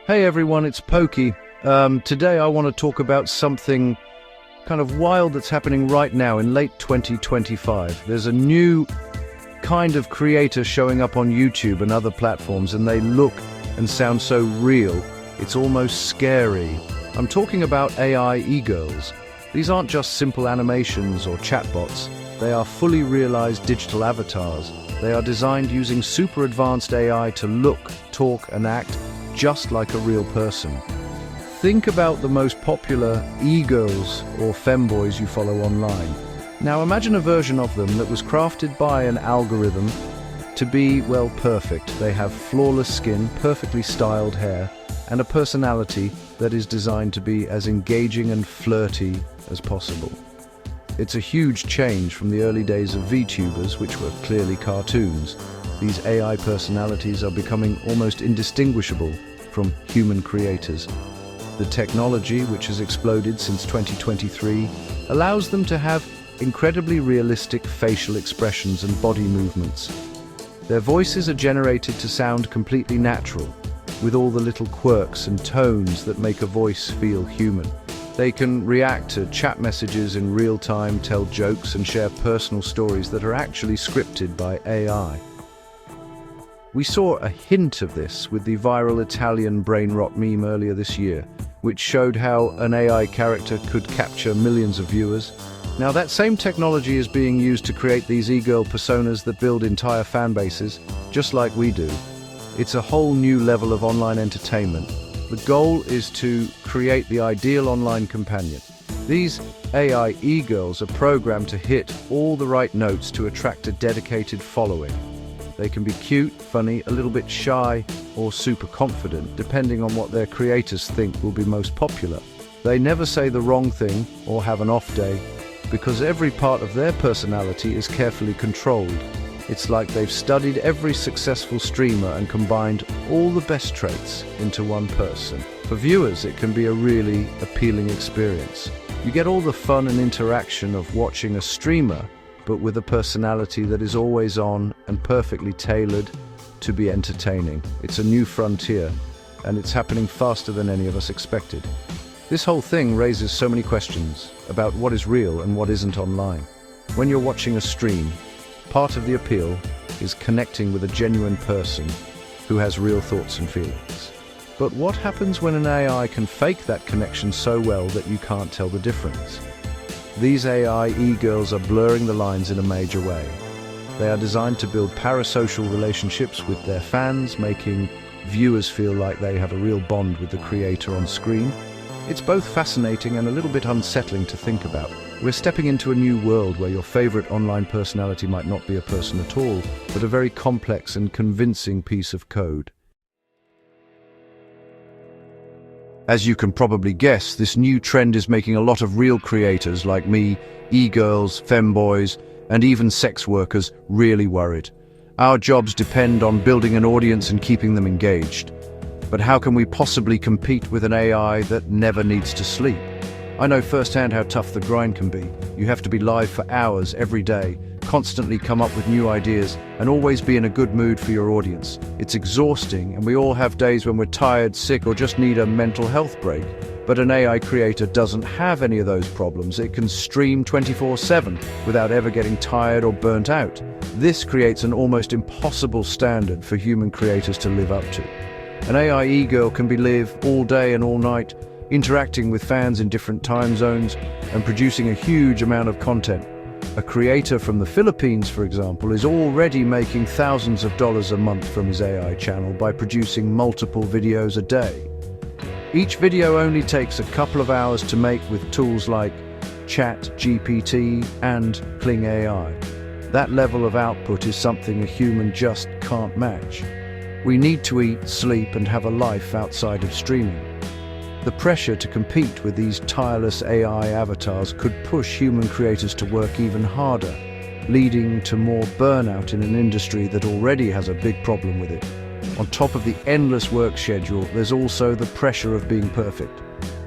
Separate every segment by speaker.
Speaker 1: Hey everyone, it's Pokey. Today I want to talk about something kind of wild that's happening right now in late 2025. There's a new kind of creator showing up on YouTube and other platforms, and they look and sound so real, it's almost scary. I'm talking about AI e-girls. These aren't just simple animations or chatbots. They are fully realized digital avatars. They are designed using super advanced AI to look, talk, and act just like a real person. Think about the most popular e-girls or femboys you follow online. Now imagine a version of them that was crafted by an algorithm to be, well, perfect. They have flawless skin, perfectly styled hair, and a personality that is designed to be as engaging and flirty as possible. It's a huge change from the early days of VTubers, which were clearly cartoons. These AI personalities are becoming almost indistinguishable from human creators. The technology, which has exploded since 2023, allows them to have incredibly realistic facial expressions and body movements. Their voices are generated to sound completely natural, with all the little quirks and tones that make a voice feel human. They can react to chat messages in real time, tell jokes, and share personal stories that are actually scripted by AI. We saw a hint of this with the viral Italian brain rot meme earlier this year, which showed how an AI character could capture millions of viewers. Now that same technology is being used to create these e-girl personas that build entire fan bases, just like we do. It's a whole new level of online entertainment. The goal is to create the ideal online companion. These AI e-girls are programmed to hit all the right notes to attract a dedicated following. They can be cute, funny, a little bit shy, or super confident, depending on what their creators think will be most popular. They never say the wrong thing or have an off day, because every part of their personality is carefully controlled. It's like they've studied every successful streamer and combined all the best traits into one person. For viewers, it can be a really appealing experience. You get all the fun and interaction of watching a streamer, but with a personality that is always on and perfectly tailored to be entertaining. It's a new frontier, and it's happening faster than any of us expected. This whole thing raises so many questions about what is real and what isn't online. When you're watching a stream, part of the appeal is connecting with a genuine person who has real thoughts and feelings. But what happens when an AI can fake that connection so well that you can't tell the difference? These AI e-girls are blurring the lines in a major way. They are designed to build parasocial relationships with their fans, making viewers feel like they have a real bond with the creator on screen. It's both fascinating and a little bit unsettling to think about. We're stepping into a new world where your favorite online personality might not be a person at all, but a very complex and convincing piece of code. As you can probably guess, this new trend is making a lot of real creators like me, e-girls, femboys, and even sex workers really worried. Our jobs depend on building an audience and keeping them engaged. But how can we possibly compete with an AI that never needs to sleep? I know firsthand how tough the grind can be. You have to be live for hours every day, constantly come up with new ideas, and always be in a good mood for your audience. It's exhausting, and we all have days when we're tired, sick, or just need a mental health break. But an AI creator doesn't have any of those problems. It can stream 24/7 without ever getting tired or burnt out. This creates an almost impossible standard for human creators to live up to. An AI e-girl can be live all day and all night, interacting with fans in different time zones and producing a huge amount of content. A creator from the Philippines, for example, is already making thousands of dollars a month from his AI channel by producing multiple videos a day. Each video only takes a couple of hours to make with tools like ChatGPT and Kling AI. That level of output is something a human just can't match. We need to eat, sleep, and have a life outside of streaming. The pressure to compete with these tireless AI avatars could push human creators to work even harder, leading to more burnout in an industry that already has a big problem with it. On top of the endless work schedule, there's also the pressure of being perfect.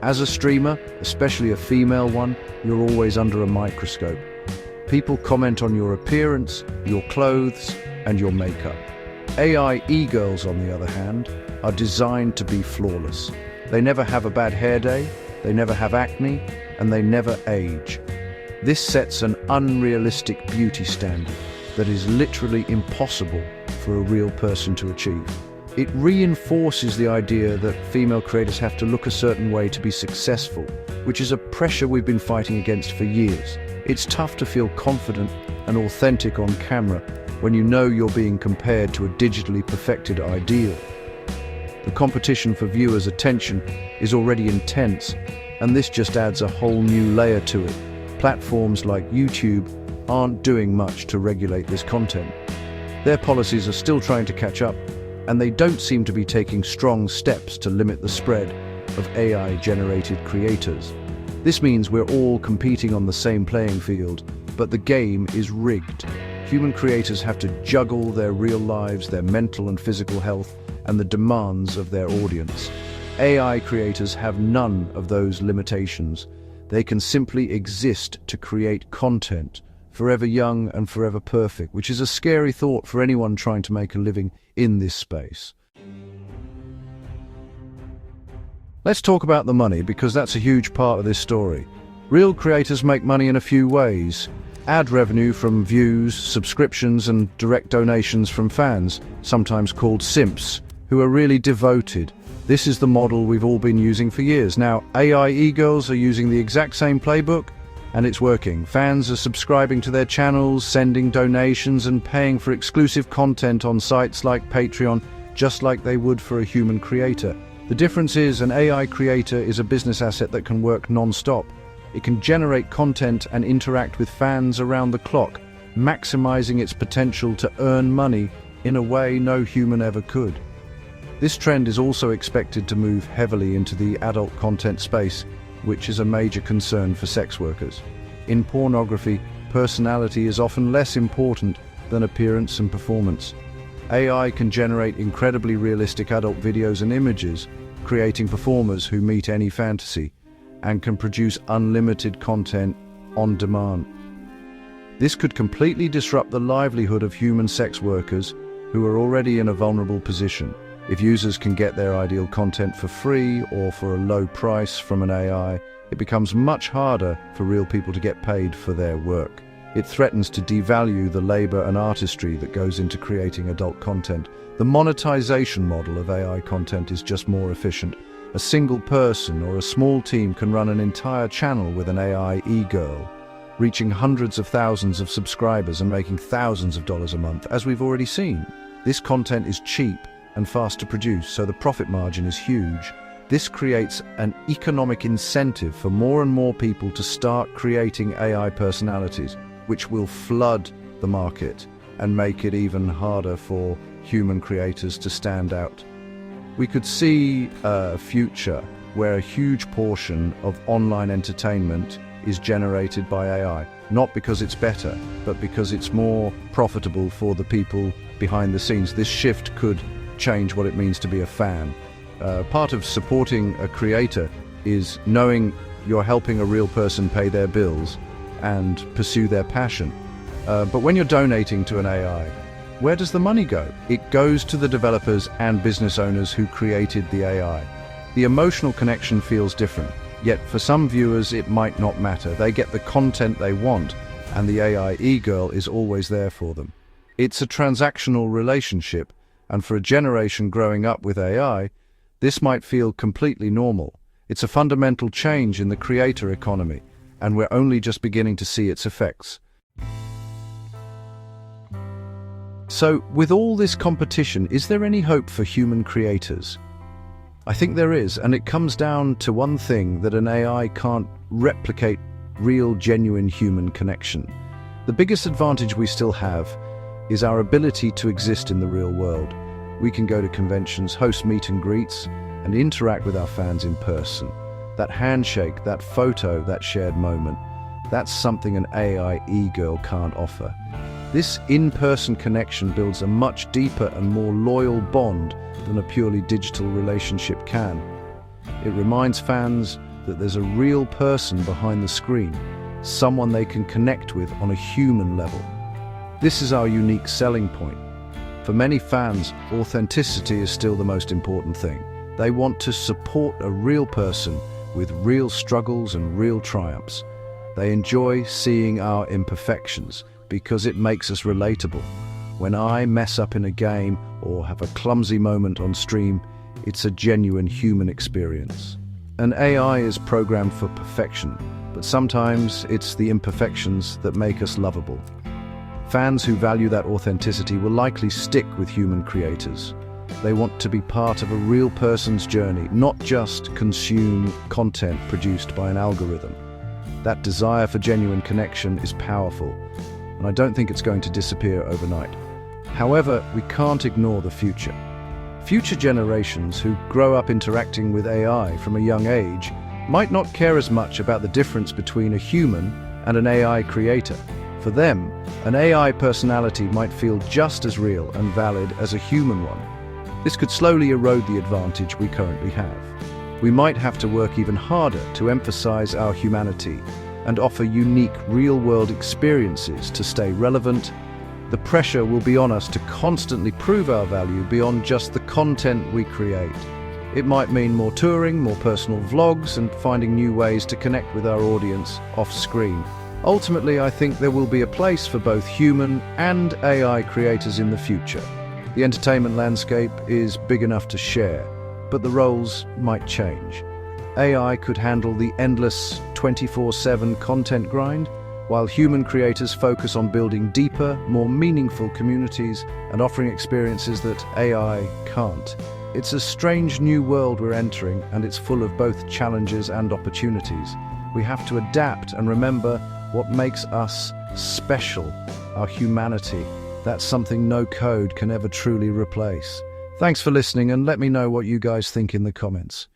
Speaker 1: As a streamer, especially a female one, you're always under a microscope. People comment on your appearance, your clothes, and your makeup. AI e-girls, on the other hand, are designed to be flawless. They never have a bad hair day, they never have acne, and they never age. This sets an unrealistic beauty standard that is literally impossible for a real person to achieve. It reinforces the idea that female creators have to look a certain way to be successful, which is a pressure we've been fighting against for years. It's tough to feel confident and authentic on camera when you know you're being compared to a digitally perfected ideal. The competition for viewers' attention is already intense, and this just adds a whole new layer to it. Platforms like YouTube aren't doing much to regulate this content. Their policies are still trying to catch up, and they don't seem to be taking strong steps to limit the spread of AI-generated creators. This means we're all competing on the same playing field, but the game is rigged. Human creators have to juggle their real lives, their mental and physical health, and the demands of their audience. AI creators have none of those limitations. They can simply exist to create content, forever young and forever perfect, which is a scary thought for anyone trying to make a living in this space. Let's talk about the money, because that's a huge part of this story. Real creators make money in a few ways. Ad revenue from views, subscriptions, and direct donations from fans, sometimes called simps, who are really devoted. This is the model we've all been using for years. Now, AI e-girls are using the exact same playbook, and it's working. Fans are subscribing to their channels, sending donations, and paying for exclusive content on sites like Patreon, just like they would for a human creator. The difference is an AI creator is a business asset that can work non-stop. It can generate content and interact with fans around the clock, maximizing its potential to earn money in a way no human ever could. This trend is also expected to move heavily into the adult content space, which is a major concern for sex workers. In pornography, personality is often less important than appearance and performance. AI can generate incredibly realistic adult videos and images, creating performers who meet any fantasy, and can produce unlimited content on demand. This could completely disrupt the livelihood of human sex workers who are already in a vulnerable position. If users can get their ideal content for free or for a low price from an AI, it becomes much harder for real people to get paid for their work. It threatens to devalue the labor and artistry that goes into creating adult content. The monetization model of AI content is just more efficient. A single person or a small team can run an entire channel with an AI e-girl, reaching hundreds of thousands of subscribers and making thousands of dollars a month, as we've already seen. This content is cheap and fast to produce, so the profit margin is huge. This creates an economic incentive for more and more people to start creating AI personalities, which will flood the market and make it even harder for human creators to stand out. We could see a future where a huge portion of online entertainment is generated by AI, not because it's better, but because it's more profitable for the people behind the scenes. This shift could change what it means to be a fan. Part of supporting a creator is knowing you're helping a real person pay their bills and pursue their passion. But when you're donating to an AI, where does the money go? It goes to the developers and business owners who created the AI. The emotional connection feels different, yet for some viewers it might not matter. They get the content they want, and the AI e-girl is always there for them. It's a transactional relationship, and for a generation growing up with AI, this might feel completely normal. It's a fundamental change in the creator economy, and we're only just beginning to see its effects. So, with all this competition, is there any hope for human creators? I think there is, and it comes down to one thing: that an AI can't replicate real, genuine human connection. The biggest advantage we still have is our ability to exist in the real world. We can go to conventions, host meet and greets, and interact with our fans in person. That handshake, that photo, that shared moment, that's something an AI e-girl can't offer. This in-person connection builds a much deeper and more loyal bond than a purely digital relationship can. It reminds fans that there's a real person behind the screen, someone they can connect with on a human level. This is our unique selling point. For many fans, authenticity is still the most important thing. They want to support a real person with real struggles and real triumphs. They enjoy seeing our imperfections because it makes us relatable. When I mess up in a game or have a clumsy moment on stream, it's a genuine human experience. An AI is programmed for perfection, but sometimes it's the imperfections that make us lovable. Fans who value that authenticity will likely stick with human creators. They want to be part of a real person's journey, not just consume content produced by an algorithm. That desire for genuine connection is powerful, and I don't think it's going to disappear overnight. However, we can't ignore the future. Future generations who grow up interacting with AI from a young age might not care as much about the difference between a human and an AI creator. For them, an AI personality might feel just as real and valid as a human one. This could slowly erode the advantage we currently have. We might have to work even harder to emphasize our humanity and offer unique real-world experiences to stay relevant. The pressure will be on us to constantly prove our value beyond just the content we create. It might mean more touring, more personal vlogs, and finding new ways to connect with our audience off-screen. Ultimately, I think there will be a place for both human and AI creators in the future. The entertainment landscape is big enough to share, but the roles might change. AI could handle the endless 24/7 content grind, while human creators focus on building deeper, more meaningful communities and offering experiences that AI can't. It's a strange new world we're entering, and it's full of both challenges and opportunities. We have to adapt and remember what makes us special, our humanity. That's something no code can ever truly replace. Thanks for listening, and let me know what you guys think in the comments.